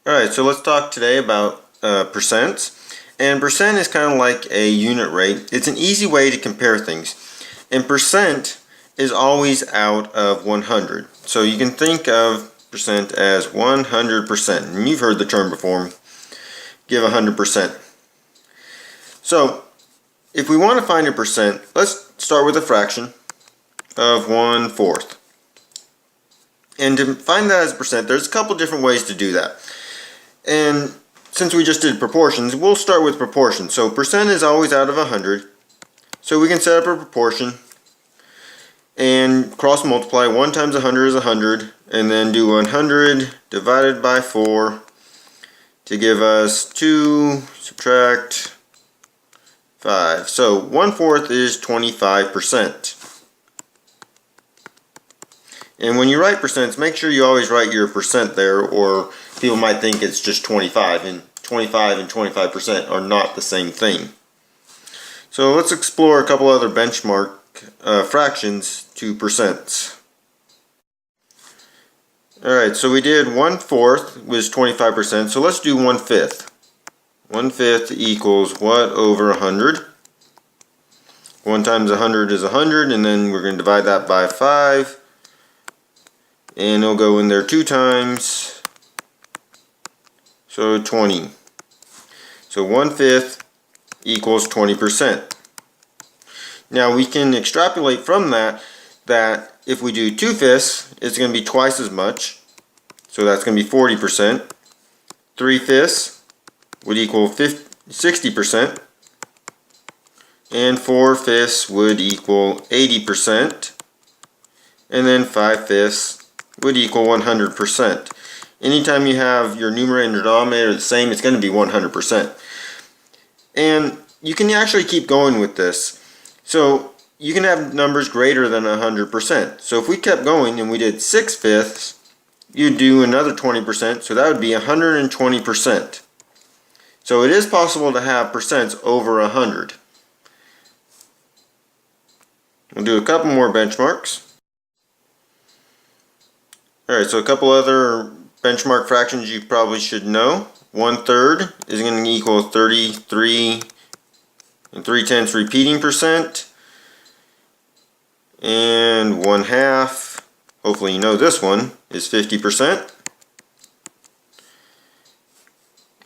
Alright, so let's talk today about percents. And percent is kind of like a unit rate. It's an easy way to compare things. And percent is always out of 100. So you can think of percent as 100%. And you've heard the term before. Give 100%. So if we want to find a percent, let's start with a fraction of 1/4. And to find that as a percent, there's a couple different ways to do that. And since we just did proportions, we'll start with proportions. So percent is always out of 100. So we can set up a proportion and cross multiply. 1 times 100 is 100. And then do 100 divided by 4 to give us 2, subtract 5. So 1/4 is 25%. And when you write percents, make sure you always write your percent there, or people might think it's just 25, and 25 and 25% are not the same thing. So let's explore a couple other benchmark fractions to percents. Alright, so we did 1/4 was 25%, so let's do 1/5. 1/5 equals what over 100? 1 times 100 is 100, and then we're going to divide that by 5. And it'll go in there 2 times, so 20. So 1/5 equals 20%. Now we can extrapolate from that if we do 2/5, it's going to be twice as much. So that's going to be 40%. 3/5 would equal 60%. And 4/5 would equal 80%. And then 5/5 would equal 100%. Anytime you have your numerator and denominator the same, it's going to be 100%. And you can actually keep going with this. So you can have numbers greater than 100%. So if we kept going and we did 6/5, you'd do another 20%, so that would be 120%. So it is possible to have percents over 100. We'll do a couple more benchmarks. Alright, so a couple other benchmark fractions you probably should know. 1/3 is going to equal 33 3/10 repeating percent. And 1/2, hopefully you know this one, is 50%.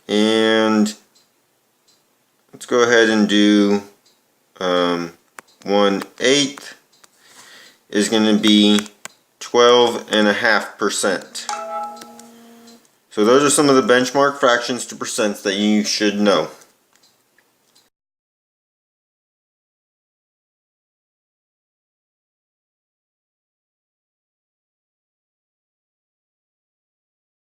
And let's go ahead and do 1/8 is going to be 12.5%. So those are some of the benchmark fractions to percents that you should know.